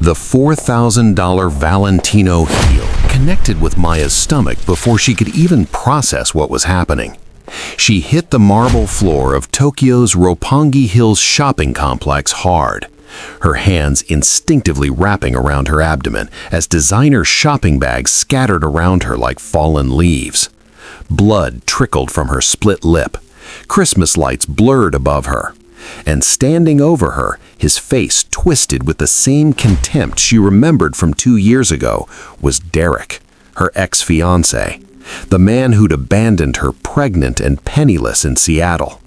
The $4,000 Valentino heel connected with Maya's stomach before she could even process what was happening. She hit the marble floor of Tokyo's Roppongi Hills shopping complex hard, her hands instinctively wrapping around her abdomen as designer shopping bags scattered around her like fallen leaves. Blood trickled from her split lip. Christmas lights blurred above her. And standing over her, his face twisted with the same contempt she remembered from 2 years ago, was Derek, her ex-fiancé, the man who'd abandoned her pregnant and penniless in Seattle.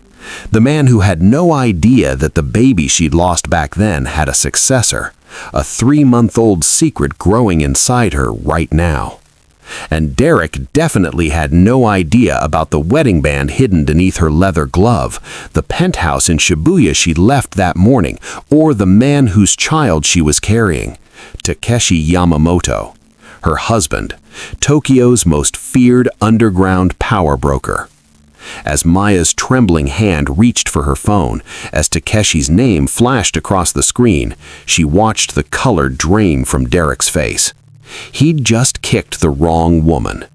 The man who had no idea that the baby she'd lost back then had a successor, a 3-month-old secret growing inside her right now. And Derek definitely had no idea about the wedding band hidden beneath her leather glove, the penthouse in Shibuya she'd left that morning, or the man whose child she was carrying, Takeshi Yamamoto, her husband, Tokyo's most feared underground power broker. As Maya's trembling hand reached for her phone, as Takeshi's name flashed across the screen, she watched the color drain from Derek's face. He'd just kicked the wrong woman.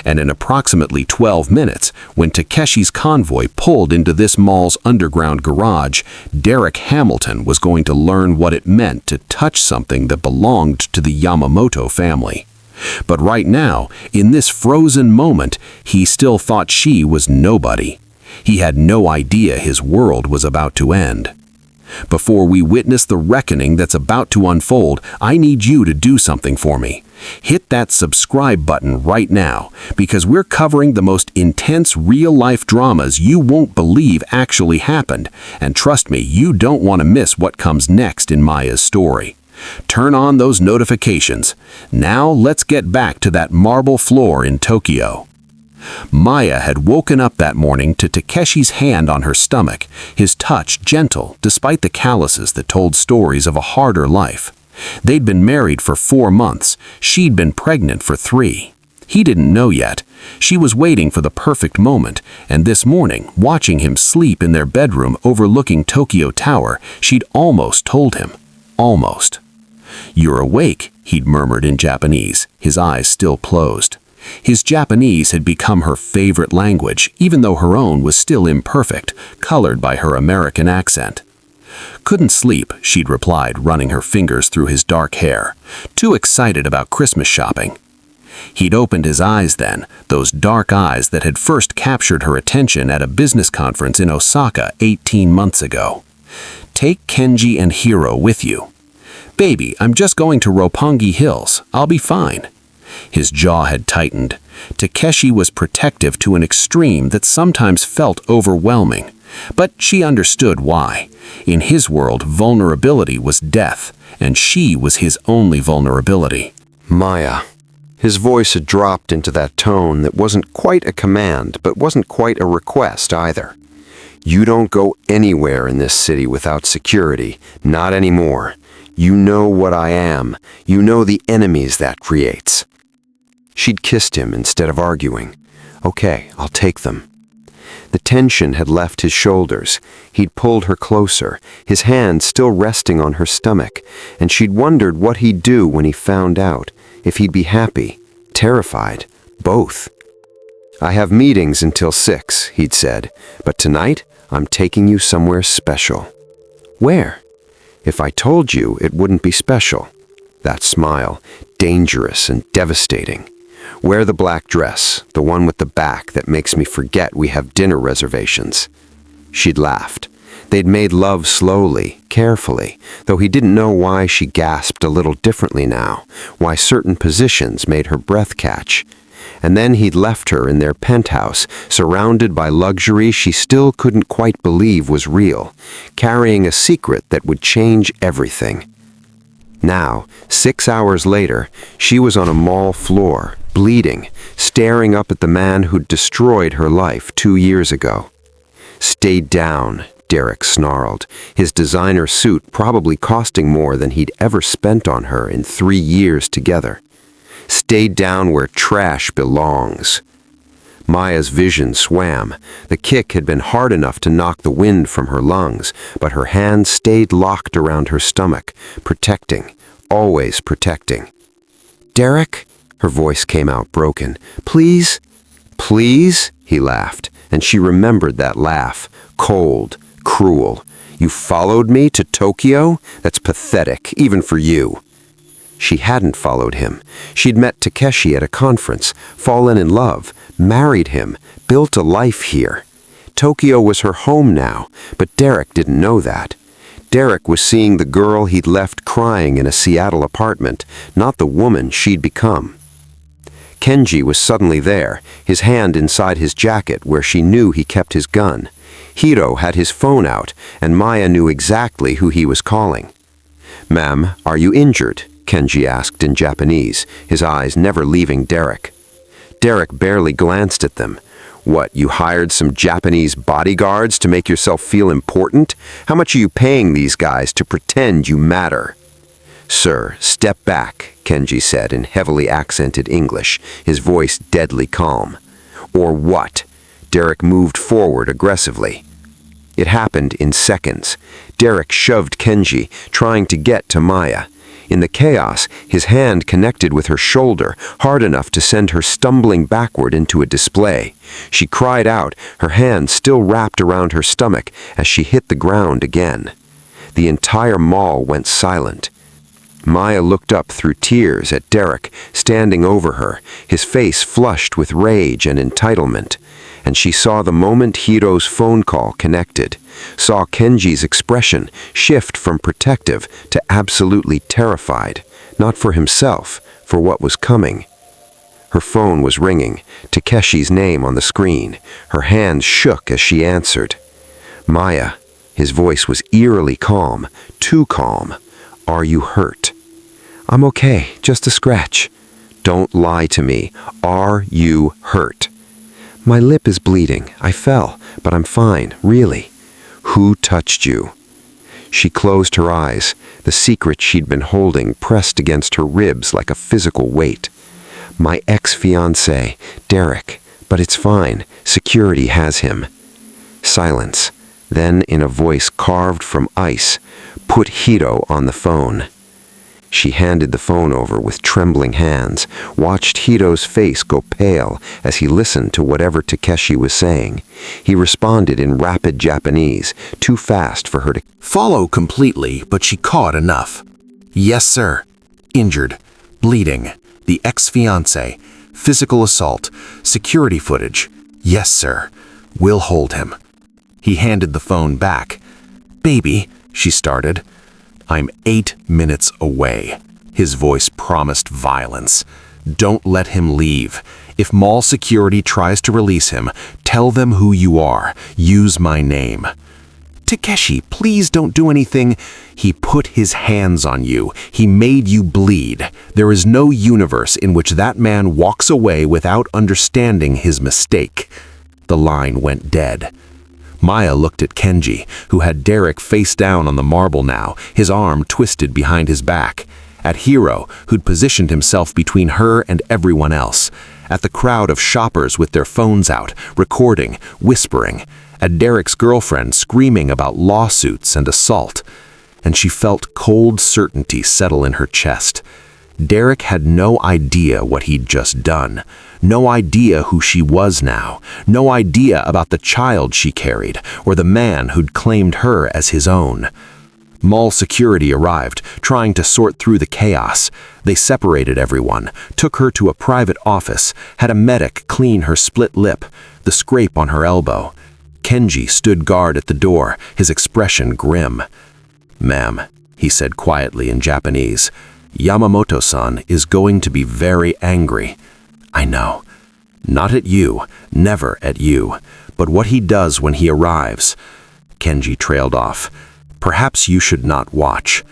And in approximately 12 minutes, when Takeshi's convoy pulled into this mall's underground garage, Derek Hamilton was going to learn what it meant to touch something that belonged to the Yamamoto family. But right now, in this frozen moment, he still thought she was nobody. He had no idea his world was about to end. Before we witness the reckoning that's about to unfold, I need you to do something for me. Hit that subscribe button right now, because we're covering the most intense real-life dramas you won't believe actually happened, and trust me, you don't want to miss what comes next in Maya's story. Turn on those notifications. Now let's get back to that marble floor in Tokyo. Maya had woken up that morning to Takeshi's hand on her stomach, his touch gentle despite the calluses that told stories of a harder life. They'd been married for 4 months. She'd been pregnant for 3. He didn't know yet. She was waiting for the perfect moment, and this morning, watching him sleep in their bedroom overlooking Tokyo Tower, she'd almost told him. Almost. "You're awake," he'd murmured in Japanese, his eyes still closed. His Japanese had become her favorite language, even though her own was still imperfect, colored by her American accent. "Couldn't sleep," she'd replied, running her fingers through his dark hair. "Too excited about Christmas shopping." He'd opened his eyes then, those dark eyes that had first captured her attention at a business conference in Osaka 18 months ago. "Take Kenji and Hiro with you." "Baby, I'm just going to Roppongi Hills. I'll be fine." His jaw had tightened. Takeshi was protective to an extreme that sometimes felt overwhelming. But she understood why. In his world, vulnerability was death, and she was his only vulnerability. "Maya." His voice had dropped into that tone that wasn't quite a command, but wasn't quite a request either. "You don't go anywhere in this city without security. Not anymore. You know what I am. You know the enemies that creates." She'd kissed him instead of arguing. "Okay, I'll take them." The tension had left his shoulders. He'd pulled her closer, his hand still resting on her stomach, and she'd wondered what he'd do when he found out, if he'd be happy, terrified, both. "I have meetings until 6, he'd said, "but tonight I'm taking you somewhere special." "Where?" "If I told you, it wouldn't be special." That smile, dangerous and devastating. "Wear the black dress, the one with the back that makes me forget we have dinner reservations." She'd laughed. They'd made love slowly, carefully, though he didn't know why she gasped a little differently now, why certain positions made her breath catch. And then he'd left her in their penthouse, surrounded by luxury she still couldn't quite believe was real, carrying a secret that would change everything. Now, 6 hours later, she was on a mall floor, bleeding, staring up at the man who'd destroyed her life 2 years ago. "Stay down," Derek snarled, his designer suit probably costing more than he'd ever spent on her in 3 years together. "Stay down where trash belongs." Maya's vision swam. The kick had been hard enough to knock the wind from her lungs, but her hand stayed locked around her stomach, protecting, always protecting. "Derek?" Her voice came out broken. "Please?" "Please?" He laughed, and she remembered that laugh. Cold, cruel. "You followed me to Tokyo? That's pathetic, even for you." She hadn't followed him. She'd met Takeshi at a conference, fallen in love, married him, built a life here. Tokyo was her home now, but Derek didn't know that. Derek was seeing the girl he'd left crying in a Seattle apartment, not the woman she'd become. Kenji was suddenly there, his hand inside his jacket where she knew he kept his gun. Hiro had his phone out, and Maya knew exactly who he was calling. "Ma'am, are you injured?" Kenji asked in Japanese, his eyes never leaving Derek. Derek barely glanced at them. "What, you hired some Japanese bodyguards to make yourself feel important? How much are you paying these guys to pretend you matter?" "Sir, step back," Kenji said in heavily accented English, his voice deadly calm. "Or what?" Derek moved forward aggressively. It happened in seconds. Derek shoved Kenji, trying to get to Maya. In the chaos, his hand connected with her shoulder, hard enough to send her stumbling backward into a display. She cried out, her hand still wrapped around her stomach as she hit the ground again. The entire mall went silent. Maya looked up through tears at Derek, standing over her, his face flushed with rage and entitlement. And she saw the moment Hiro's phone call connected, saw Kenji's expression shift from protective to absolutely terrified, not for himself, for what was coming. Her phone was ringing, Takeshi's name on the screen. Her hands shook as she answered. "Maya," his voice was eerily calm, too calm. "Are you hurt?" "I'm okay, just a scratch." "Don't lie to me. Are you hurt?" "My lip is bleeding. I fell, but I'm fine, really." "Who touched you?" She closed her eyes, the secret she'd been holding pressed against her ribs like a physical weight. "My ex-fiancé, Derek, but it's fine. Security has him." Silence. Then, in a voice carved from ice, "Put Hiro on the phone." She handed the phone over with trembling hands, watched Hiro's face go pale as he listened to whatever Takeshi was saying. He responded in rapid Japanese, too fast for her to follow completely, but she caught enough. "Yes, sir. Injured. Bleeding. The ex-fiancé. Physical assault. Security footage. Yes, sir. We'll hold him." He handed the phone back. "Baby," she started. "I'm 8 minutes away." His voice promised violence. "Don't let him leave. If mall security tries to release him, tell them who you are. Use my name." "Takeshi, please don't do anything." "He put his hands on you. He made you bleed. There is no universe in which that man walks away without understanding his mistake." The line went dead. Maya looked at Kenji, who had Derek face down on the marble now, his arm twisted behind his back. At Hiro, who'd positioned himself between her and everyone else. At the crowd of shoppers with their phones out, recording, whispering. At Derek's girlfriend screaming about lawsuits and assault. And she felt cold certainty settle in her chest. Derek had no idea what he'd just done. No idea who she was now. No idea about the child she carried, or the man who'd claimed her as his own. Mall security arrived, trying to sort through the chaos. They separated everyone, took her to a private office, had a medic clean her split lip, the scrape on her elbow. Kenji stood guard at the door, his expression grim. "Ma'am," he said quietly in Japanese, "Yamamoto-san is going to be very angry." "I know. Not at you, never at you, but what he does when he arrives." Kenji trailed off. "Perhaps you should not watch."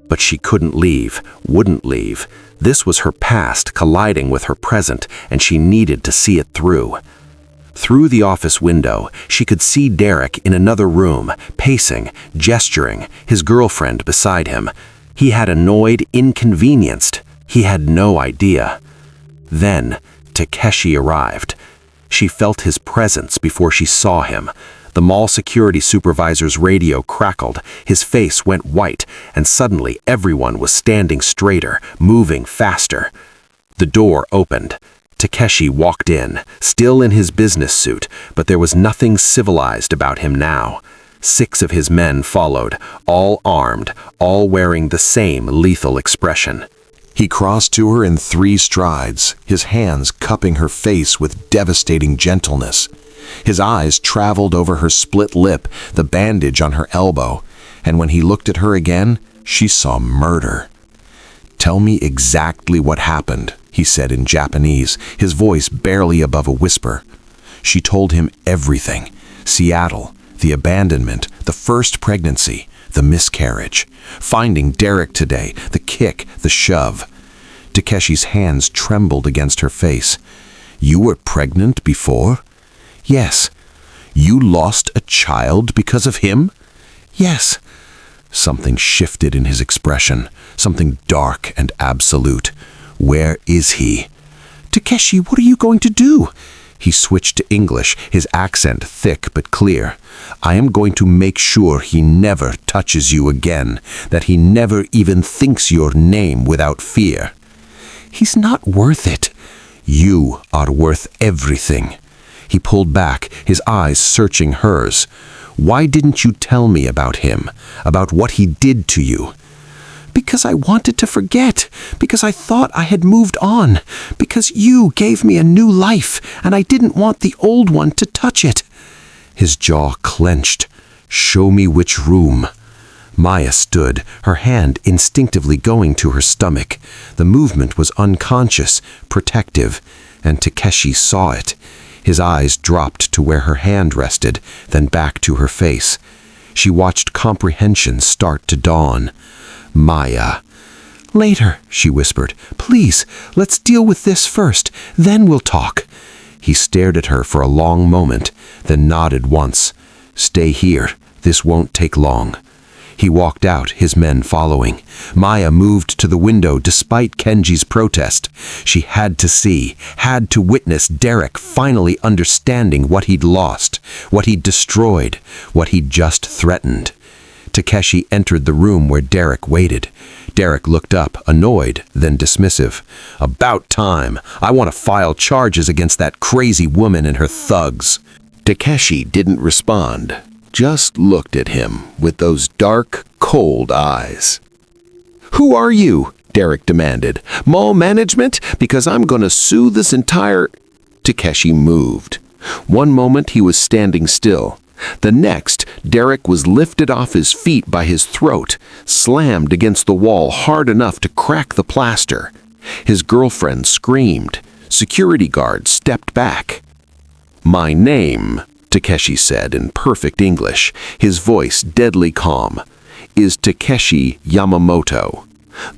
But she couldn't leave, wouldn't leave. This was her past colliding with her present, and she needed to see it through. Through the office window, she could see Derek in another room, pacing, gesturing, his girlfriend beside him. He had annoyed, inconvenienced. He had no idea. Then, Takeshi arrived. She felt his presence before she saw him. The mall security supervisor's radio crackled, his face went white, and suddenly everyone was standing straighter, moving faster. The door opened. Takeshi walked in, still in his business suit, but there was nothing civilized about him now. 6 of his men followed, all armed, all wearing the same lethal expression. He crossed to her in 3 strides, his hands cupping her face with devastating gentleness. His eyes traveled over her split lip, the bandage on her elbow, and when he looked at her again, she saw murder. "Tell me exactly what happened," he said in Japanese, his voice barely above a whisper. She told him everything. Seattle, the abandonment, the first pregnancy, the miscarriage, finding Derek today, the kick, the shove. Takeshi's hands trembled against her face. "You were pregnant before?" "Yes." "You lost a child because of him?" "Yes." Something shifted in his expression, something dark and absolute. "Where is he?" "Takeshi, what are you going to do?" He switched to English, his accent thick but clear. "I am going to make sure he never touches you again, that he never even thinks your name without fear." "He's not worth it." "You are worth everything." He pulled back, his eyes searching hers. "Why didn't you tell me about him, about what he did to you?" "Because I wanted to forget, because I thought I had moved on, because you gave me a new life, and I didn't want the old one to touch it." His jaw clenched. "Show me which room." Maya stood, her hand instinctively going to her stomach. The movement was unconscious, protective, and Takeshi saw it. His eyes dropped to where her hand rested, then back to her face. She watched comprehension start to dawn. "Maya." "Later," she whispered. "Please, let's deal with this first, then we'll talk." He stared at her for a long moment, then nodded once. "Stay here. This won't take long." He walked out, his men following. Maya moved to the window despite Kenji's protest. She had to see, had to witness Derek finally understanding what he'd lost, what he'd destroyed, what he'd just threatened. Takeshi entered the room where Derek waited. Derek looked up, annoyed, then dismissive. "About time. I want to file charges against that crazy woman and her thugs." Takeshi didn't respond, just looked at him with those dark, cold eyes. "Who are you?" Derek demanded. "Mall management? Because I'm going to sue this entire—" Takeshi moved. One moment he was standing still. The next, Derek was lifted off his feet by his throat, slammed against the wall hard enough to crack the plaster. His girlfriend screamed. Security guards stepped back. "My name," Takeshi said in perfect English, his voice deadly calm, "is Takeshi Yamamoto.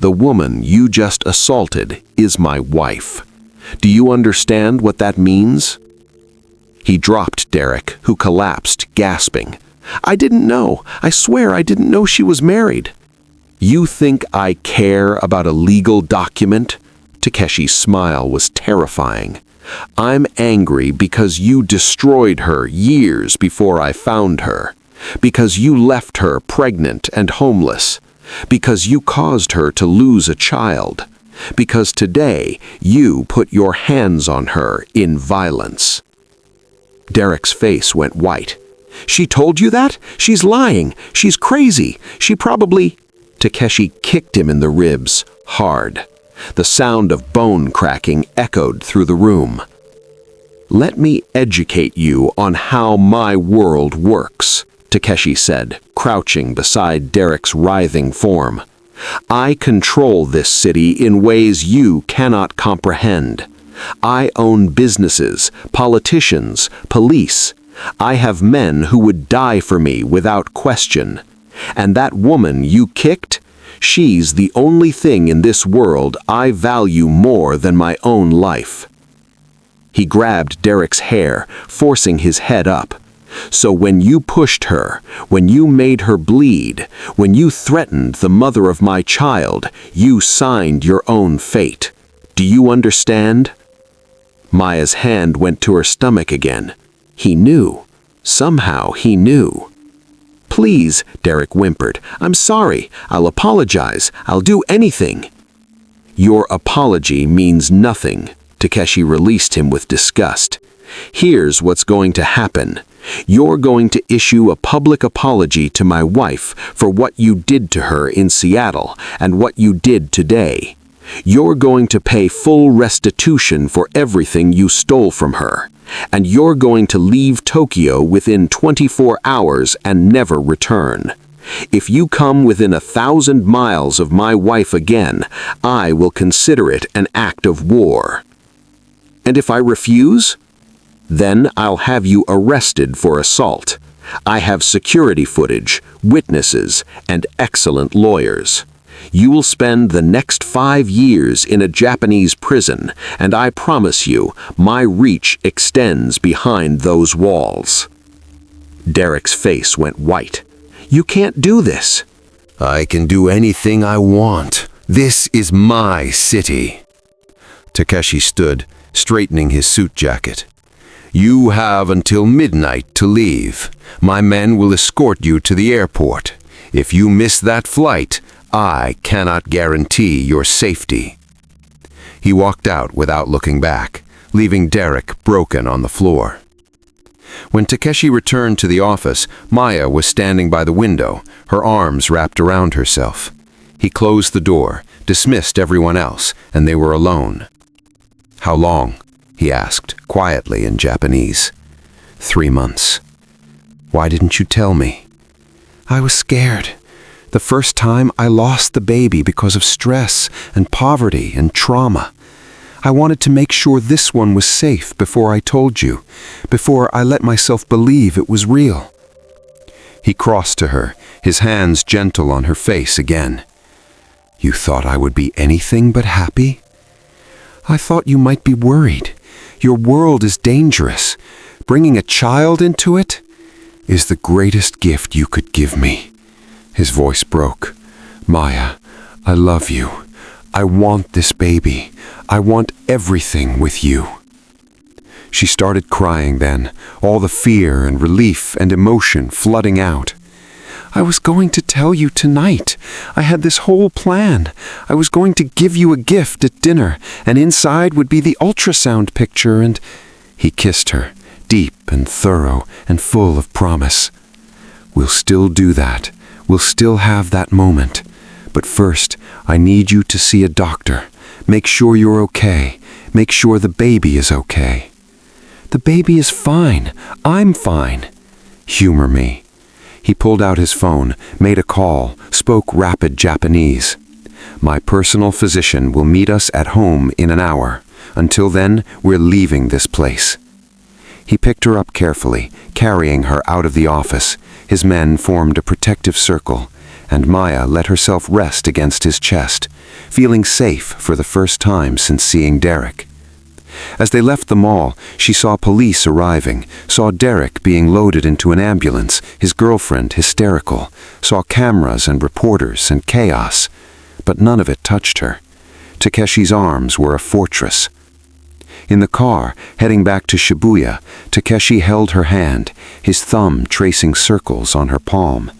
The woman you just assaulted is my wife. Do you understand what that means?" He dropped Derek, who collapsed, gasping. "I didn't know. I swear I didn't know she was married." "You think I care about a legal document?" Takeshi's smile was terrifying. "I'm angry because you destroyed her years before I found her, because you left her pregnant and homeless, because you caused her to lose a child, because today you put your hands on her in violence." Derek's face went white. "She told you that? She's lying. She's crazy. She probably—" Takeshi kicked him in the ribs, hard. The sound of bone cracking echoed through the room. "Let me educate you on how my world works," Takeshi said, crouching beside Derek's writhing form. "I control this city in ways you cannot comprehend. I own businesses, politicians, police. I have men who would die for me without question. And that woman you kicked? She's the only thing in this world I value more than my own life." He grabbed Derek's hair, forcing his head up. "So when you pushed her, when you made her bleed, when you threatened the mother of my child, you signed your own fate. Do you understand?" Maya's hand went to her stomach again. He knew. Somehow he knew. "Please," Derek whimpered. "I'm sorry. I'll apologize. I'll do anything." "Your apology means nothing," Takeshi released him with disgust. "Here's what's going to happen. You're going to issue a public apology to my wife for what you did to her in Seattle and what you did today. You're going to pay full restitution for everything you stole from her. And you're going to leave Tokyo within 24 hours and never return. If you come within 1,000 miles of my wife again, I will consider it an act of war. And if I refuse? Then I'll have you arrested for assault. I have security footage, witnesses, and excellent lawyers. You will spend the next 5 years in a Japanese prison, and I promise you, my reach extends behind those walls." Derek's face went white. "You can't do this." "I can do anything I want. This is my city." Takeshi stood, straightening his suit jacket. "You have until midnight to leave. My men will escort you to the airport. If you miss that flight, I cannot guarantee your safety." He walked out without looking back, leaving Derek broken on the floor. When Takeshi returned to the office, Maya was standing by the window, her arms wrapped around herself. He closed the door, dismissed everyone else, and they were alone. "How long?" he asked, quietly in Japanese. 3 months. "Why didn't you tell me?" "I was scared. The first time I lost the baby because of stress and poverty and trauma. I wanted to make sure this one was safe before I told you, before I let myself believe it was real." He crossed to her, his hands gentle on her face again. "You thought I would be anything but happy? I thought you might be worried. Your world is dangerous. Bringing a child into it is the greatest gift you could give me." His voice broke. "Maya, I love you. I want this baby. I want everything with you." She started crying then, all the fear and relief and emotion flooding out. "I was going to tell you tonight. I had this whole plan. I was going to give you a gift at dinner, and inside would be the ultrasound picture and—" He kissed her, deep and thorough and full of promise. "We'll still do that. We'll still have that moment. But first, I need you to see a doctor. Make sure you're okay. Make sure the baby is okay." "The baby is fine. I'm fine." "Humor me." He pulled out his phone, made a call, spoke rapid Japanese. "My personal physician will meet us at home in an hour. Until then, we're leaving this place." He picked her up carefully, carrying her out of the office. His men formed a protective circle, and Maya let herself rest against his chest, feeling safe for the first time since seeing Derek. As they left the mall, she saw police arriving, saw Derek being loaded into an ambulance, his girlfriend hysterical, saw cameras and reporters and chaos, but none of it touched her. Takeshi's arms were a fortress. In the car, heading back to Shibuya, Takeshi held her hand, his thumb tracing circles on her palm.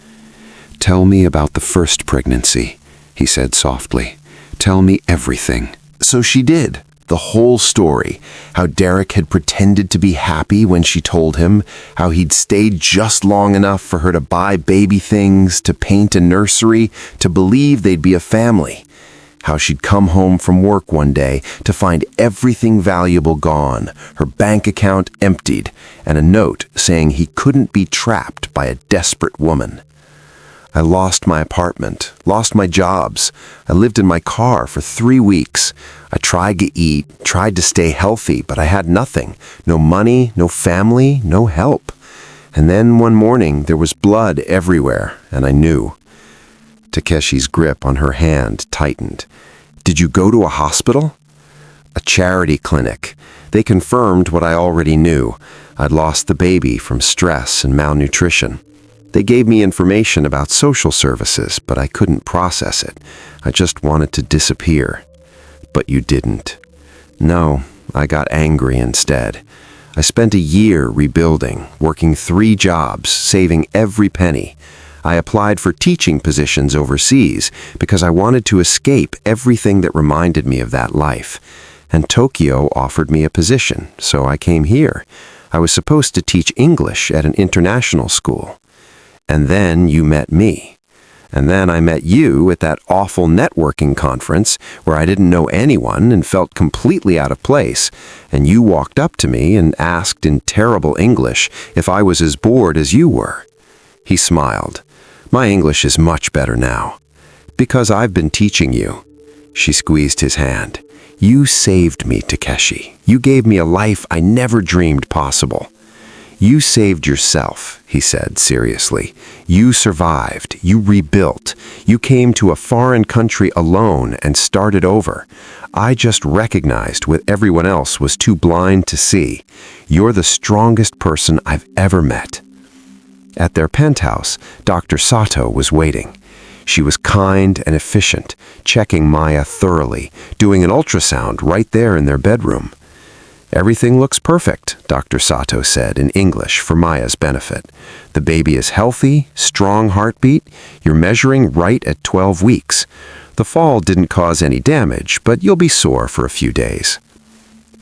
"Tell me about the first pregnancy," he said softly. "Tell me everything." So she did. The whole story. How Derek had pretended to be happy when she told him. How he'd stayed just long enough for her to buy baby things, to paint a nursery, to believe they'd be a family. How she'd come home from work one day to find everything valuable gone, her bank account emptied, and a note saying he couldn't be trapped by a desperate woman. "I lost my apartment, lost my jobs. I lived in my car for 3 weeks. I tried to eat, tried to stay healthy, but I had nothing. No money, no family, no help. And then one morning there was blood everywhere, and I knew." Takeshi's grip on her hand tightened. "Did you go to a hospital?" "A charity clinic. They confirmed what I already knew. I'd lost the baby from stress and malnutrition. They gave me information about social services, but I couldn't process it. I just wanted to disappear." "But you didn't." "No, I got angry instead. I spent a year rebuilding, working 3 jobs, saving every penny. I applied for teaching positions overseas because I wanted to escape everything that reminded me of that life. And Tokyo offered me a position, so I came here. I was supposed to teach English at an international school. And then you met me. And then I met you at that awful networking conference where I didn't know anyone and felt completely out of place. And you walked up to me and asked in terrible English if I was as bored as you were. He smiled. My English is much better now. Because I've been teaching you. She squeezed his hand. You saved me, Takeshi. You gave me a life I never dreamed possible. You saved yourself, he said seriously. You survived. You rebuilt. You came to a foreign country alone and started over. I just recognized what everyone else was too blind to see. You're the strongest person I've ever met. At their penthouse, Dr. Sato was waiting. She was kind and efficient, checking Maya thoroughly, doing an ultrasound right there in their bedroom. Everything looks perfect, Dr. Sato said in English for Maya's benefit. The baby is healthy, strong heartbeat. You're measuring right at 12 weeks. The fall didn't cause any damage, but you'll be sore for a few days.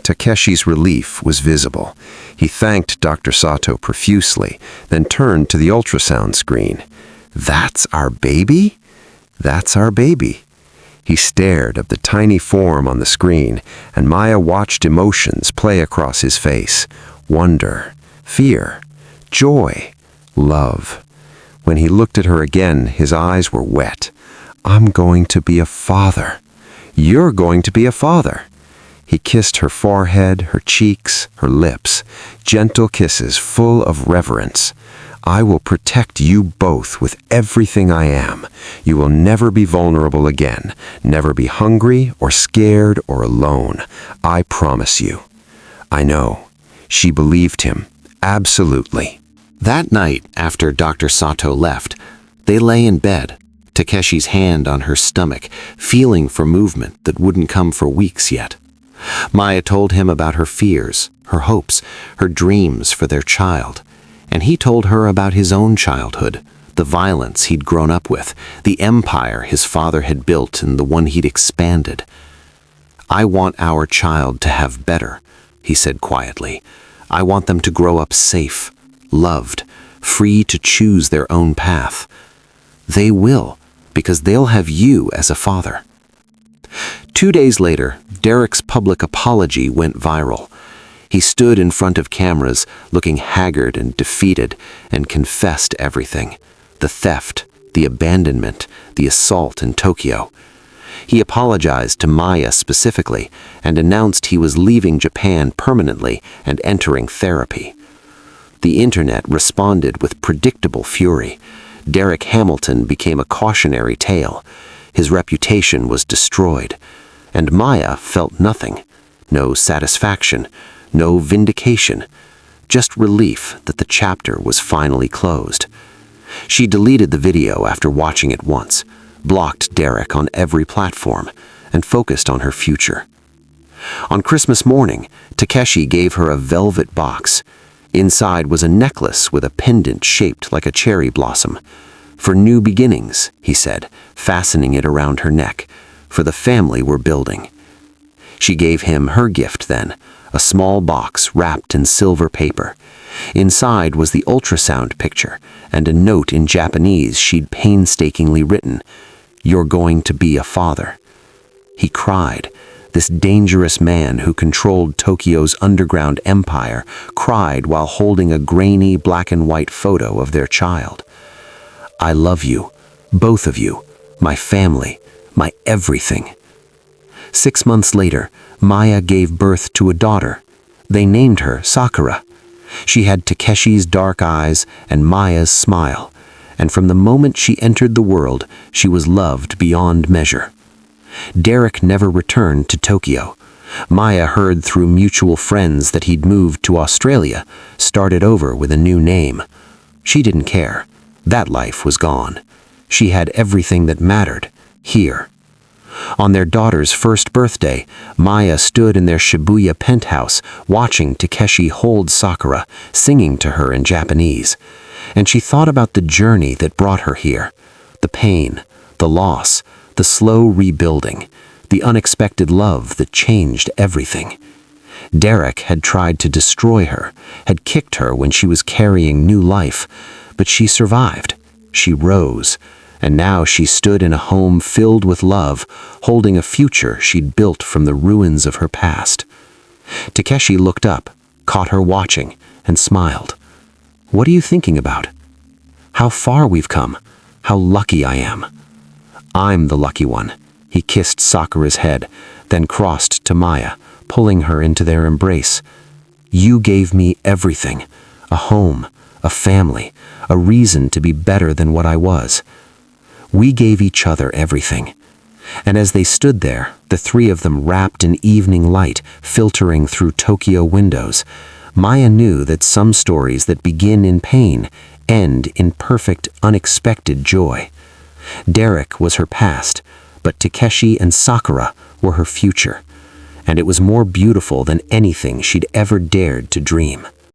Takeshi's relief was visible. He thanked Dr. Sato profusely, then turned to the ultrasound screen. That's our baby? That's our baby. He stared at the tiny form on the screen, and Maya watched emotions play across his face. Wonder, fear, joy, love. When he looked at her again, his eyes were wet. I'm going to be a father. You're going to be a father. He kissed her forehead, her cheeks, her lips, gentle kisses full of reverence. I will protect you both with everything I am. You will never be vulnerable again, never be hungry or scared or alone. I promise you. I know. She believed him. Absolutely. That night, after Dr. Sato left, they lay in bed, Takeshi's hand on her stomach, feeling for movement that wouldn't come for weeks yet. Maya told him about her fears, her hopes, her dreams for their child. And he told her about his own childhood, the violence he'd grown up with, the empire his father had built and the one he'd expanded. I want our child to have better, he said quietly. I want them to grow up safe, loved, free to choose their own path. They will, because they'll have you as a father. 2 days later, Derek's public apology went viral. He stood in front of cameras, looking haggard and defeated, and confessed everything. The theft, the abandonment, the assault in Tokyo. He apologized to Maya specifically, and announced he was leaving Japan permanently and entering therapy. The internet responded with predictable fury. Derek Hamilton became a cautionary tale. His reputation was destroyed. And Maya felt nothing. No satisfaction. No vindication, just relief that the chapter was finally closed. She deleted the video after watching it once, blocked Derek on every platform, and focused on her future. On Christmas morning, Takeshi gave her a velvet box. Inside was a necklace with a pendant shaped like a cherry blossom. For new beginnings, he said, fastening it around her neck, for the family we're building. She gave him her gift then, a small box wrapped in silver paper. Inside was the ultrasound picture and a note in Japanese she'd painstakingly written, "You're going to be a father." He cried. This dangerous man who controlled Tokyo's underground empire cried while holding a grainy black and white photo of their child. I love you, both of you, my family, my everything. 6 months later, Maya gave birth to a daughter. They named her Sakura. She had Takeshi's dark eyes and Maya's smile, and from the moment she entered the world, she was loved beyond measure. Derek never returned to Tokyo. Maya heard through mutual friends that he'd moved to Australia, started over with a new name. She didn't care. That life was gone. She had everything that mattered, here. On their daughter's first birthday, Maya stood in their Shibuya penthouse watching Takeshi hold Sakura, singing to her in Japanese. And she thought about the journey that brought her here. The pain, the loss, the slow rebuilding, the unexpected love that changed everything. Derek had tried to destroy her, had kicked her when she was carrying new life, but she survived. She rose, and now she stood in a home filled with love, holding a future she'd built from the ruins of her past. Takeshi looked up, caught her watching, and smiled. "What are you thinking about?" "How far we've come. How lucky I am." "I'm the lucky one." He kissed Sakura's head, then crossed to Maya, pulling her into their embrace. "You gave me everything. A home, a family, a reason to be better than what I was." We gave each other everything. And as they stood there, the three of them wrapped in evening light filtering through Tokyo windows, Maya knew that some stories that begin in pain end in perfect, unexpected joy. Derek was her past, but Takeshi and Sakura were her future, and it was more beautiful than anything she'd ever dared to dream.